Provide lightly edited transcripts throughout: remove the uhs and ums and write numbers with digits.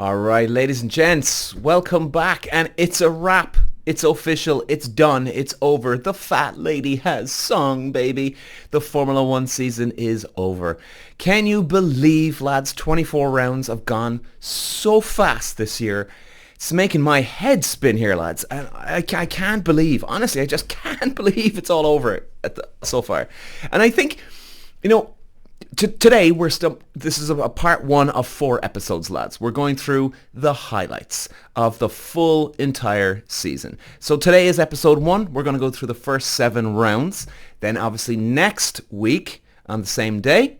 All right, ladies and gents, welcome back, and it's a wrap. It's official. It's done. It's over. The fat lady has sung, baby. The Formula One season is over. Can you believe, lads, 24 rounds have gone so fast this year? It's making my head spin here, lads. And I can't believe, honestly, I just can't believe it's all over so far. And I think, today this is a part one of 4 episodes, lads. We're going through the highlights of the full entire season. So today is episode 1. We're going to go through the first 7 rounds. Then obviously next week on the same day,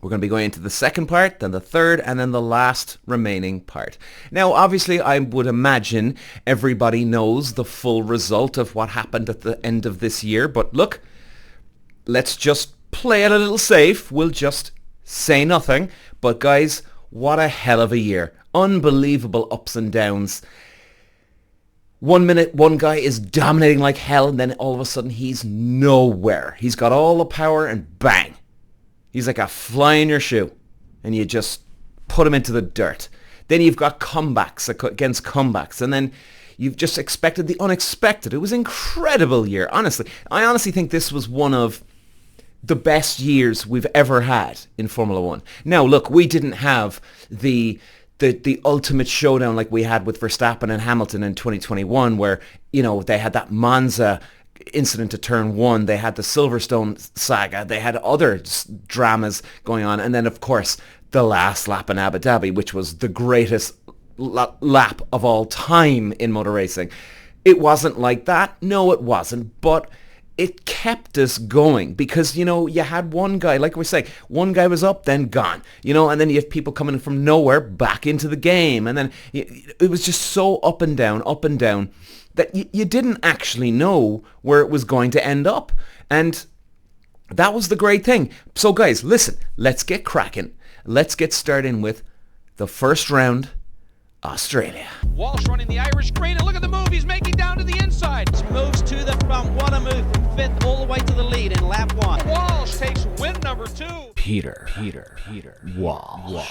we're going to be going into the second part, then the third, and then the last remaining part. Now, obviously, I would imagine everybody knows the full result of what happened at the end of this year. But look, let's just play it a little safe. We'll just say nothing. But guys, what a hell of a year. Unbelievable ups and downs. 1 minute, one guy is dominating like hell, and then all of a sudden he's nowhere. He's got all the power and bang. He's like a fly in your shoe, and you just put him into the dirt. Then you've got comebacks against comebacks, and then you've just expected the unexpected. It was an incredible year, honestly. I honestly think this was one of the best years we've ever had in Formula One. Now, look, we didn't have the ultimate showdown like we had with Verstappen and Hamilton in 2021, where, they had that Monza incident to turn 1. They had the Silverstone saga. They had other dramas going on. And then, of course, the last lap in Abu Dhabi, which was the greatest lap of all time in motor racing. It wasn't like that. No, it wasn't. But it kept us going because, you had one guy, like we say, one guy was up, then gone, and then you have people coming from nowhere back into the game. And then it was just so up and down, that you didn't actually know where it was going to end up. And that was the great thing. So guys, listen, let's get cracking. Let's get started with the first round, Australia. Walsh running the Irish green, and look at the move he's making down to the inside. Moves to the front. What a move from 5th all the way to the lead in lap 1. Walsh takes win number 2. Peter. Walsh.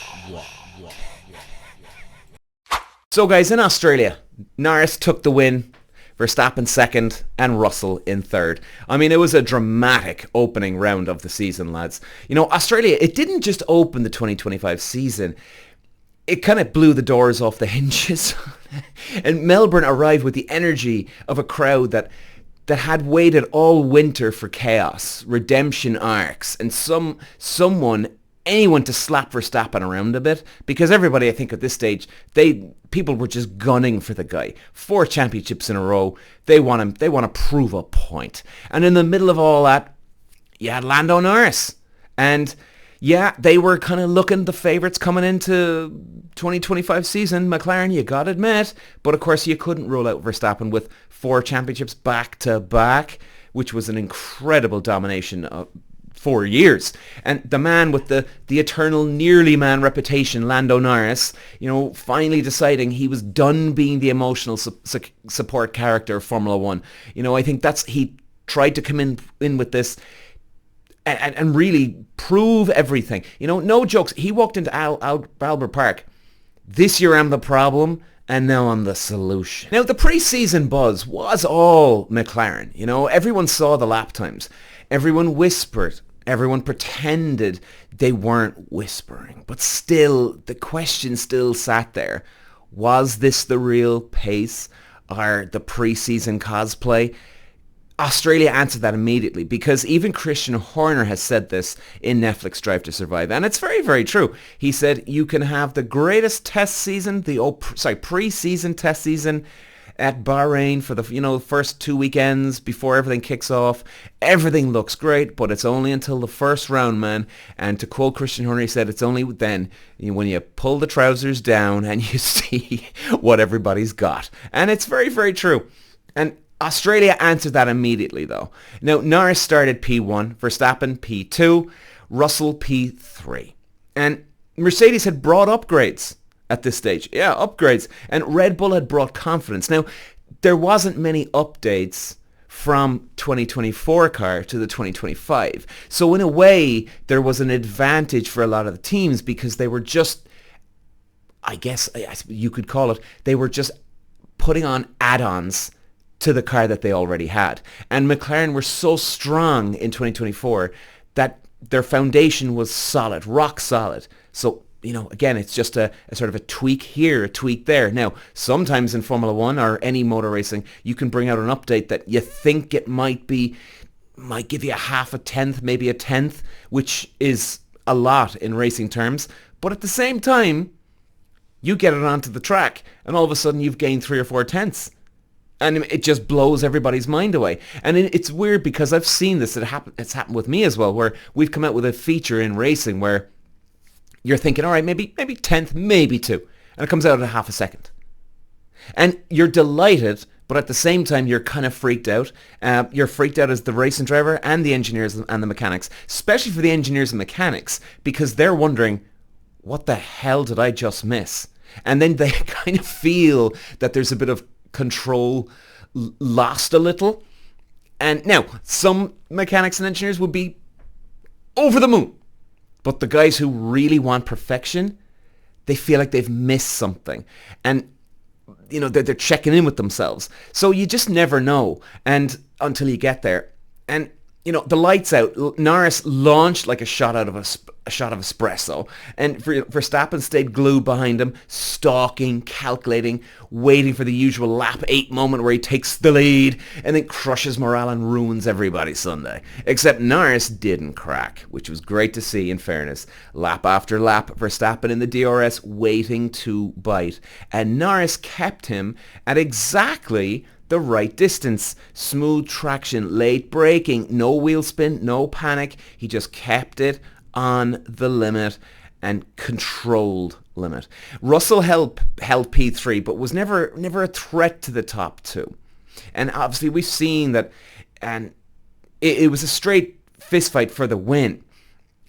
So guys, in Australia, Norris took the win, Verstappen second, and Russell in third. I mean, it was a dramatic opening round of the season, lads. Australia, it didn't just open the 2025 season. It kind of blew the doors off the hinges. And Melbourne arrived with the energy of a crowd that had waited all winter for chaos, redemption arcs, and anyone to slap Verstappen around a bit, because everybody, I think at this stage, people were just gunning for the guy. 4 championships in a row. They want to prove a point. And in the middle of all that, you had Lando Norris. And yeah, they were kind of looking the favourites coming into 2025 season, McLaren, you got to admit. But of course, you couldn't rule out Verstappen with 4 championships back to back, which was an incredible domination of 4 years. And the man with the eternal nearly man reputation, Lando Norris, finally deciding he was done being the emotional support character of Formula One. I think he tried to come in with this and really prove everything. No jokes. He walked into Albert Park. This year I'm the problem, and now I'm the solution. Now, the pre-season buzz was all McLaren. Everyone saw the lap times. Everyone whispered. Everyone pretended they weren't whispering. But still, the question still sat there. Was this the real pace or the pre-season cosplay? Australia answered that immediately, because even Christian Horner has said this in Netflix Drive to Survive, and it's very, very true. He said you can have the greatest test season, pre-season test season at Bahrain for the first 2 weekends before everything kicks off. Everything looks great, but it's only until the first round, man. And to quote Christian Horner, he said it's only then when you pull the trousers down and you see what everybody's got. And it's very, very true. And Australia answered that immediately, though. Now, Norris started P1, Verstappen P2, Russell P3. And Mercedes had brought upgrades at this stage. Yeah, upgrades. And Red Bull had brought confidence. Now, there wasn't many updates from 2024 car to the 2025. So in a way, there was an advantage for a lot of the teams because they were just I guess you could call it, they were just putting on add-ons to the car that they already had. And McLaren were so strong in 2024 that their foundation was solid, rock solid. So, again, it's just a sort of a tweak here, a tweak there. Now, sometimes in Formula 1 or any motor racing, you can bring out an update that you think it might give you a half a tenth, maybe a tenth, which is a lot in racing terms. But at the same time, you get it onto the track and all of a sudden you've gained 3 or 4 tenths. And it just blows everybody's mind away. And it's weird because I've seen this. It's happened with me as well, where we've come out with a feature in racing where you're thinking, all right, maybe tenth, maybe 2. And it comes out at half a second. And you're delighted, but at the same time, you're kind of freaked out. You're freaked out as the racing driver and the engineers and the mechanics, especially for the engineers and mechanics, because they're wondering, what the hell did I just miss? And then they kind of feel that there's a bit of control lost a little. And now, some mechanics and engineers would be over the moon. But the guys who really want perfection, they feel like they've missed something. And, they're checking in with themselves. So you just never know until you get there. And, the lights out. Norris launched like a shot of espresso. And Verstappen stayed glued behind him, stalking, calculating, waiting for the usual lap 8 moment where he takes the lead and then crushes morale and ruins everybody's Sunday. Except Norris didn't crack, which was great to see, in fairness. Lap after lap, Verstappen in the DRS waiting to bite. And Norris kept him at exactly the right distance. Smooth traction, late braking, no wheel spin, no panic. He just kept it on the limit and controlled limit. Russell held P3, but was never a threat to the top 2. And obviously we've seen that, and it was a straight fistfight for the win.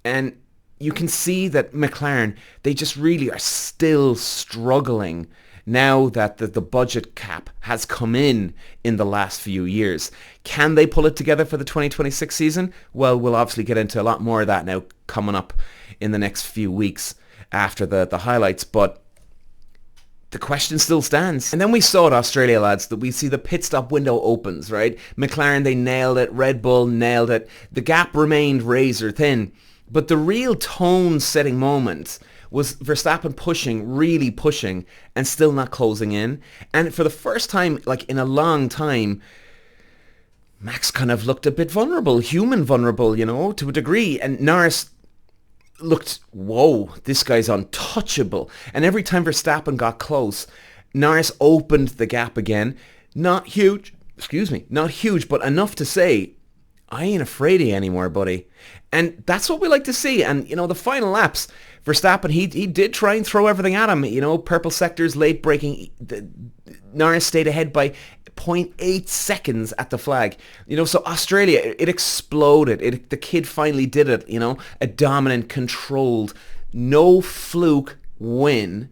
And you can see that McLaren, they just really are still struggling now that the budget cap has come in the last few years. Can they pull it together for the 2026 season? Well, we'll obviously get into a lot more of that now coming up in the next few weeks after the highlights, but the question still stands. And then we saw at Australia, lads, that we see the pit stop window opens, right? McLaren, they nailed it. Red Bull nailed it. The gap remained razor thin, but the real tone-setting moment was Verstappen really pushing, and still not closing in. And for the first time, in a long time, Max kind of looked a bit vulnerable, human vulnerable, to a degree. And Norris looked, whoa, this guy's untouchable. And every time Verstappen got close, Norris opened the gap again. Not huge, but enough to say, I ain't afraid of you anymore, buddy. And that's what we like to see. And, the final laps, Verstappen, he did try and throw everything at him. Purple sectors, late braking. Norris stayed ahead by 0.8 seconds at the flag. So Australia, it exploded. The kid finally did it, a dominant, controlled, no fluke win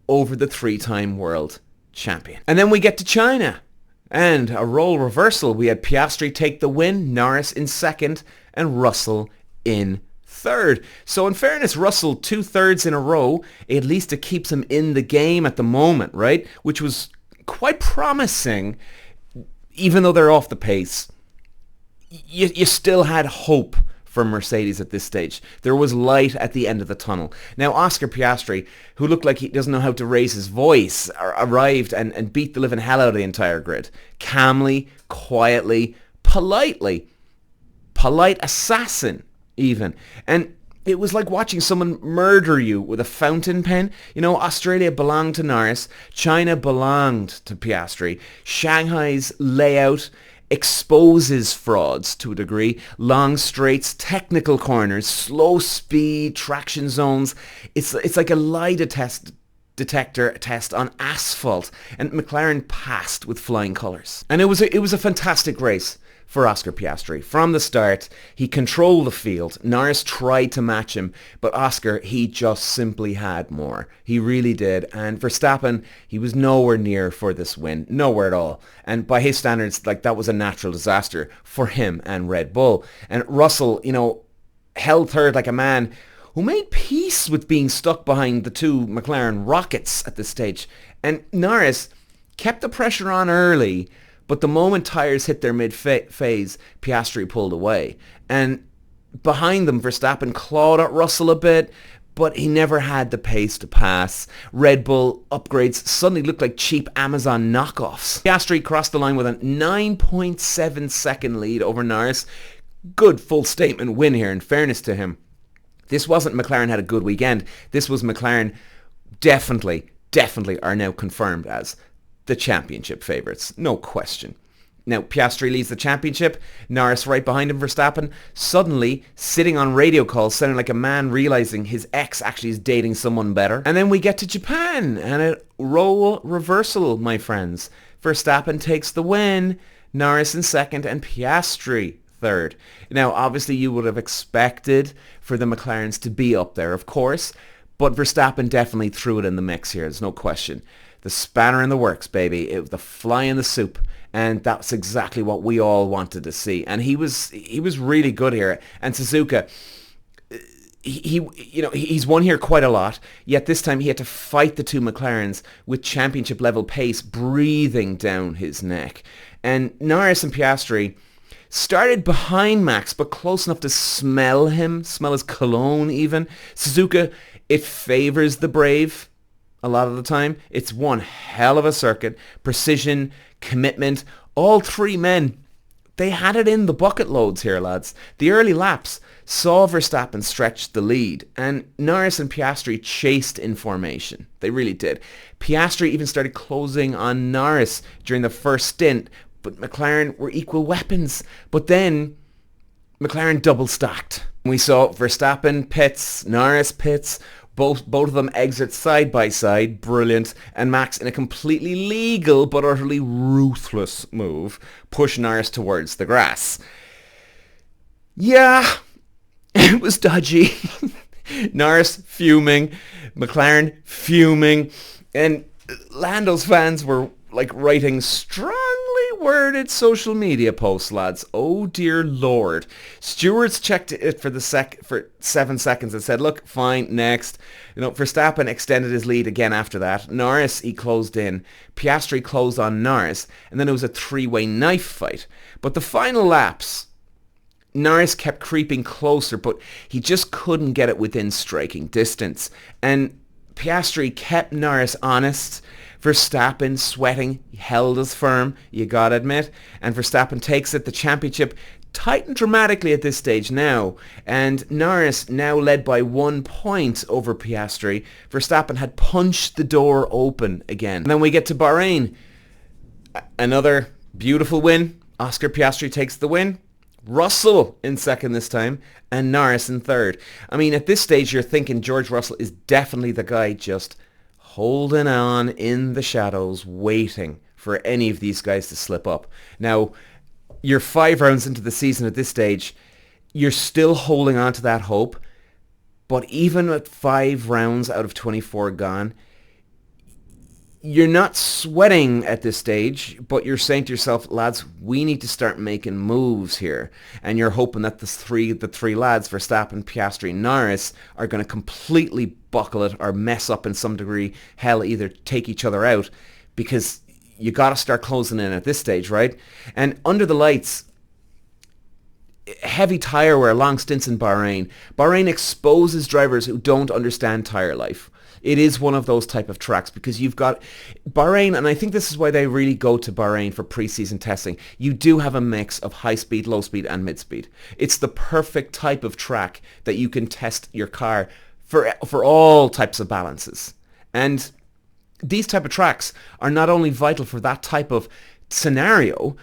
over the 3-time world champion. And then we get to China. And a role reversal. We had Piastri take the win, Norris in second, and Russell in third. So in fairness, Russell 2/3 in a row, at least it keeps him in the game at the moment, right? Which was quite promising, even though they're off the pace. You still had hope for Mercedes at this stage. There was light at the end of the tunnel. Now, Oscar Piastri, who looked like he doesn't know how to raise his voice, arrived and beat the living hell out of the entire grid. Calmly, quietly, politely. Polite assassin, even. And it was like watching someone murder you with a fountain pen. Australia belonged to Norris. China belonged to Piastri. Shanghai's layout exposes frauds to a degree. Long straights, technical corners, slow speed, traction zones. It's like a lie detector test on asphalt. And McLaren passed with flying colours. And it was a fantastic race for Oscar Piastri. From the start, he controlled the field. Norris tried to match him, but Oscar, he just simply had more. He really did. And Verstappen, he was nowhere near for this win. Nowhere at all. And by his standards, that was a natural disaster for him and Red Bull. And Russell, held third like a man who made peace with being stuck behind the two McLaren rockets at this stage. And Norris kept the pressure on early, but the moment tyres hit their mid-phase, Piastri pulled away. And behind them, Verstappen clawed at Russell a bit, but he never had the pace to pass. Red Bull upgrades suddenly looked like cheap Amazon knockoffs. Piastri crossed the line with a 9.7 second lead over Norris. Good full statement win here, in fairness to him. This wasn't McLaren had a good weekend. This was McLaren definitely are now confirmed as the championship favourites. No question. Now, Piastri leads the championship. Norris right behind him, Verstappen, suddenly sitting on radio calls, sounding like a man realising his ex actually is dating someone better. And then we get to Japan, and a role reversal, my friends. Verstappen takes the win, Norris in second, and Piastri third. Now, obviously, you would have expected for the McLarens to be up there, of course, but Verstappen definitely threw it in the mix here. There's no question. The spanner in the works, baby. It was the fly in the soup. And that's exactly what we all wanted to see. And he was really good here. And Suzuka, he's won here quite a lot. Yet this time he had to fight the two McLarens with championship level pace breathing down his neck. And Norris and Piastri started behind Max, but close enough to smell his cologne even. Suzuka, it favours the brave a lot of the time. It's one hell of a circuit. Precision, commitment. All three men, they had it in the bucket loads here, lads. The early laps saw Verstappen stretch the lead, and Norris and Piastri chased in formation. They really did. Piastri even started closing on Norris during the first stint, but McLaren were equal weapons. But then McLaren double stacked. We saw Verstappen pits, Norris pits, both of them exit side by side, brilliant, and Max, in a completely legal but utterly ruthless move, pushed Norris towards the grass. Yeah, it was dodgy. Norris fuming, McLaren fuming, and Lando's fans were like writing strongly worded social media posts, lads. Oh dear Lord. Stewards checked it for 7 seconds and said, look, fine, next. Verstappen extended his lead again after that. Norris, he closed in. Piastri closed on Norris. And then it was a three-way knife fight. But the final laps, Norris kept creeping closer, but he just couldn't get it within striking distance. And Piastri kept Norris honest. Verstappen, sweating, he held his firm, you gotta admit. And Verstappen takes it. The championship tightened dramatically at this stage now. And Norris now led by 1 point over Piastri. Verstappen had punched the door open again. And then we get to Bahrain. Another beautiful win. Oscar Piastri takes the win. Russell in second this time, and Norris in third. I mean, at this stage, you're thinking George Russell is definitely the guy just holding on in the shadows, waiting for any of these guys to slip up. Now, you're 5 rounds into the season at this stage. You're still holding on to that hope. But even at 5 rounds out of 24 gone, you're not sweating at this stage, but you're saying to yourself, lads, we need to start making moves here. And you're hoping that the three lads, Verstappen, Piastri, Norris, are going to completely buckle it or mess up in some degree. Hell, either take each other out, because you got to start closing in at this stage, right? And under the lights, heavy tyre wear, long stints in Bahrain. Bahrain exposes drivers who don't understand tyre life. It is one of those type of tracks because you've got Bahrain, and I think this is why they really go to Bahrain for pre-season testing. You do have a mix of high speed, low speed, and mid speed. It's the perfect type of track that you can test your car for all types of balances. And these type of tracks are not only vital for that type of scenario,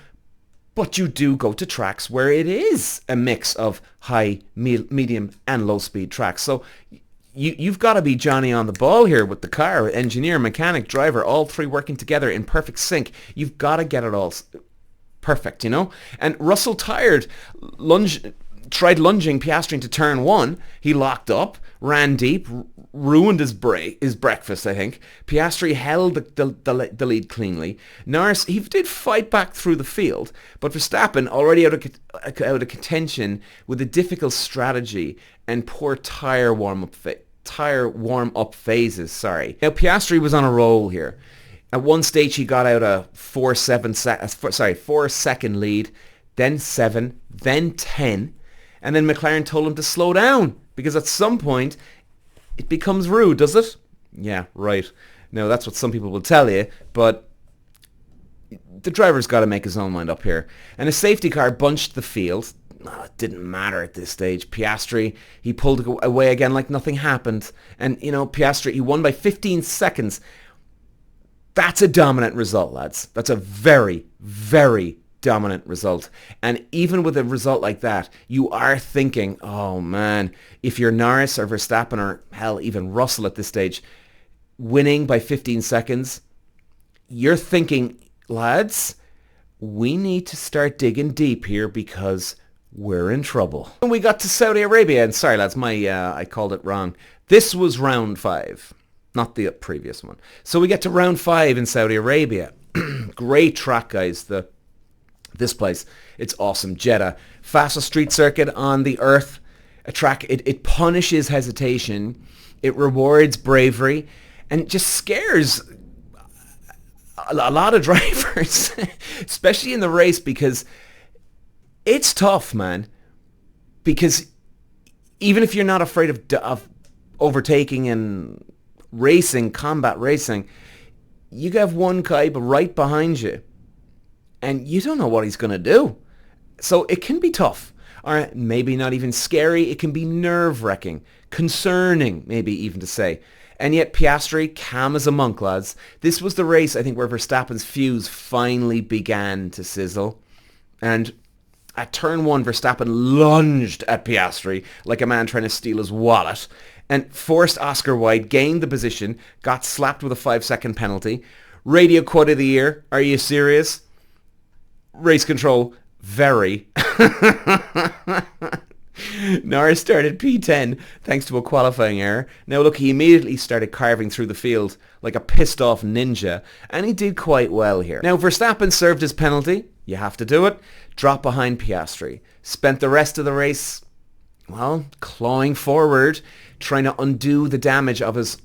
but you do go to tracks where it is a mix of high, medium, and low speed tracks. So you've got to be Johnny on the ball here with the car, engineer, mechanic, driver, all three working together in perfect sync. You've got to get it all perfect, And Russell tired, tried lunging Piastri into turn 1. He locked up, ran deep, ruined his breakfast, I think. Piastri held the lead cleanly. Norris, he did fight back through the field, but Verstappen, already out of contention with a difficult strategy and poor tyre warm-up phases. Now, Piastri was on a roll here. At one stage, he got out a 4-second lead, then 7, then 10, and then McLaren told him to slow down, because at some point, it becomes rude, does it? Yeah, right. No, that's what some people will tell you, but the driver's got to make his own mind up here. And a safety car bunched the field. No, it didn't matter at this stage. Piastri, he pulled away again like nothing happened. And, Piastri, he won by 15 seconds. That's a dominant result, lads. That's a very, very dominant result. And even with a result like that, you are thinking, oh man, if you're Norris or Verstappen or hell, even Russell at this stage, winning by 15 seconds, you're thinking, lads, we need to start digging deep here because we're in trouble. When we got to Saudi Arabia, and sorry lads, I called it wrong. This was round 5. Not the previous one. So we get to round 5 in Saudi Arabia. Great track, guys. This place, it's awesome. Jeddah, fastest street circuit on the earth. A track, it punishes hesitation. It rewards bravery. And just scares a lot of drivers, especially in the race, because it's tough, man. Because even if you're not afraid of overtaking and combat racing, you have one guy right behind you and you don't know what he's going to do. So it can be tough, or maybe not even scary. It can be nerve-wracking, concerning, maybe even to say. And yet Piastri, calm as a monk, lads. This was the race, I think, where Verstappen's fuse finally began to sizzle. And at turn 1, Verstappen lunged at Piastri like a man trying to steal his wallet and forced Oscar Wilde, gained the position, got slapped with a 5-second penalty. Radio quote of the year, are you serious? Race control, very. Norris started P10 thanks to a qualifying error. Now look, he immediately started carving through the field like a pissed off ninja, and he did quite well here. Now Verstappen served his penalty, you have to do it, dropped behind Piastri, spent the rest of the race, well, clawing forward, trying to undo the damage of his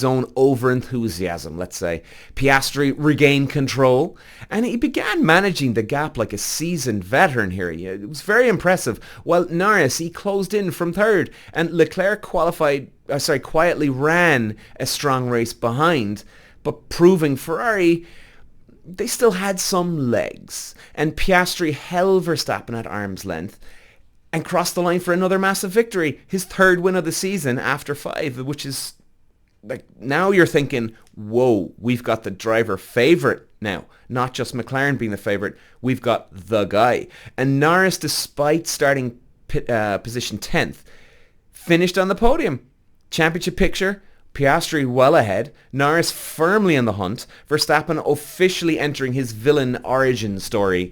own over-enthusiasm, let's say. Piastri regained control, and he began managing the gap like a seasoned veteran here. It was very impressive. While Norris, he closed in from third, and Leclerc quietly ran a strong race behind, but proving Ferrari, they still had some legs. And Piastri held Verstappen at arm's length, and crossed the line for another massive victory. His 3rd win of the season after 5, which is, like, now you're thinking, whoa, we've got the driver favourite now. Not just McLaren being the favourite, we've got the guy. And Norris, despite starting position 10th, finished on the podium. Championship picture, Piastri well ahead, Norris firmly in the hunt, Verstappen officially entering his villain origin story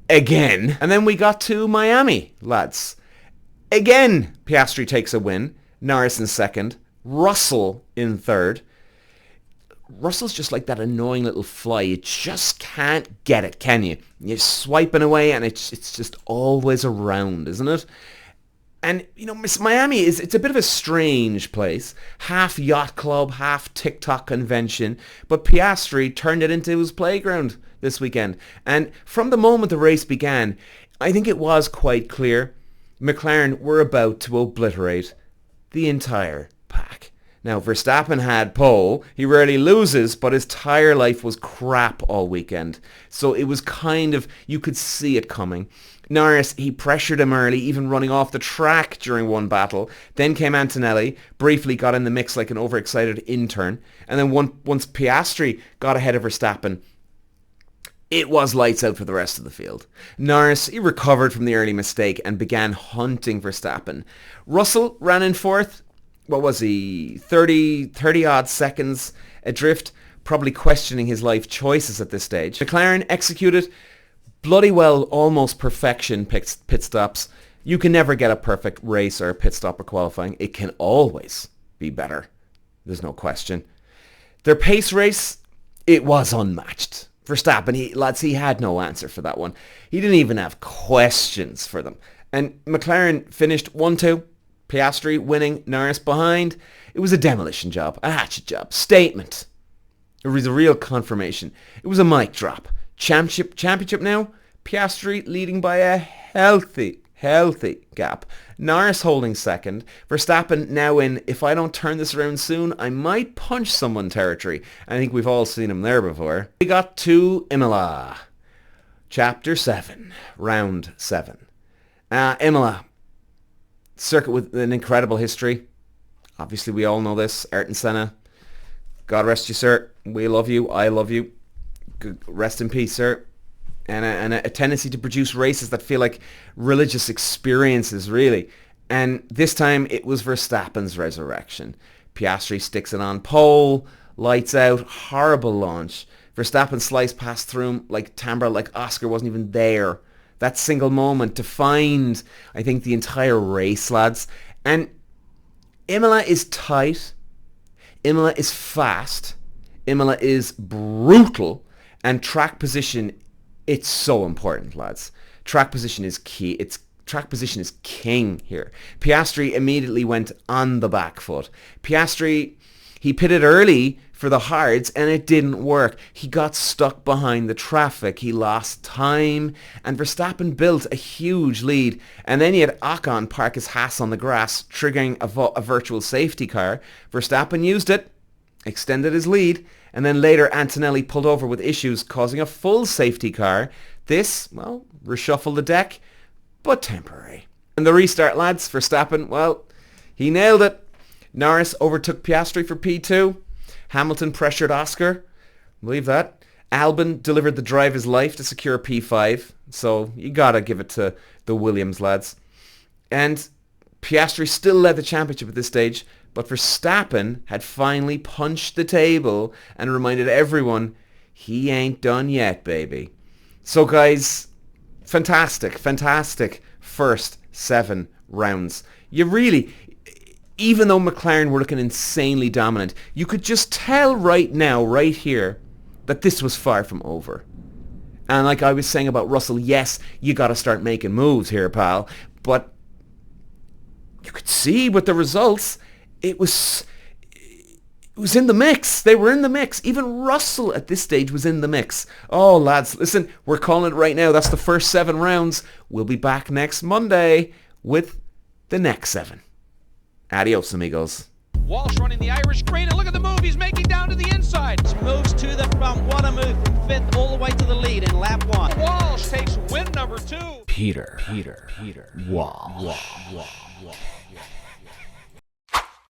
again. And then we got to Miami, lads. Again, Piastri takes a win, Norris in 2nd, Russell in 3rd. Russell's just like that annoying little fly. You just can't get it, can you? You're swiping away and it's just always around, isn't it? And, Miami it's a bit of a strange place. Half yacht club, half TikTok convention. But Piastri turned it into his playground this weekend. And from the moment the race began, I think it was quite clear McLaren were about to obliterate the entire pack. Now, Verstappen had pole. He rarely loses, but his tyre life was crap all weekend. So it was you could see it coming. Norris, he pressured him early, even running off the track during one battle. Then came Antonelli, briefly got in the mix like an overexcited intern. And then once Piastri got ahead of Verstappen, it was lights out for the rest of the field. Norris, he recovered from the early mistake and began hunting Verstappen. Russell ran in 4th. What was he? 30 odd seconds adrift, probably questioning his life choices at this stage. McLaren executed bloody well, almost perfection pit stops. You can never get a perfect race or a pit stop or qualifying. It can always be better. There's no question. Their pace race, it was unmatched. Verstappen, he had no answer for that one. He didn't even have questions for them. And McLaren finished 1-2. Piastri winning, Norris behind. It was a demolition job, a hatchet job, statement. It was a real confirmation. It was a mic drop. Championship now. Piastri leading by a healthy gap. Norris holding second. Verstappen now in, if I don't turn this around soon, I might punch someone territory. I think we've all seen him there before. We got to Imola. Chapter 7. Round 7. Imola. Circuit with an incredible history. Obviously we all know this. Ayrton Senna. God rest you, sir. We love you. I love you. Rest in peace, sir. And a tendency to produce races that feel like religious experiences, really. And this time it was Verstappen's resurrection. Piastri sticks it on pole, lights out, horrible launch. Verstappen sliced past through him like timbre, like Oscar wasn't even there. That single moment defined, I think, the entire race, lads. And Imola is tight. Imola is fast. Imola is brutal. And track position, it's so important, lads. Track position is key. Track position is king here. Piastri immediately went on the back foot. Piastri, he pitted early for the hards and it didn't work. He got stuck behind the traffic. He lost time and Verstappen built a huge lead. And then he had Ocon park his Haas on the grass, triggering a virtual safety car. Verstappen used it, extended his lead, and then later Antonelli pulled over with issues, causing a full safety car. This, well, reshuffled the deck, but temporary. And the restart, lads, Verstappen, well, he nailed it. Norris overtook Piastri for P2. Hamilton pressured Oscar. Believe that. Albon delivered the drive of his life to secure P5. So you gotta give it to the Williams lads. And Piastri still led the championship at this stage, but Verstappen had finally punched the table and reminded everyone he ain't done yet, baby. So guys, fantastic first 7 rounds. You really, even though McLaren were looking insanely dominant, you could just tell right now, right here, that this was far from over. And like I was saying about Russell, yes, you got to start making moves here, pal. But you could see with the results, it was in the mix. They were in the mix. Even Russell at this stage was in the mix. Oh, lads, listen, we're calling it right now. That's the first 7 rounds. We'll be back next Monday with the next 7. Adios, amigos. Walsh running the Irish green, and look at the move he's making down to the inside. Moves to the front. What a move from 5th all the way to the lead in lap 1. Walsh takes win number 2. Peter. Walsh.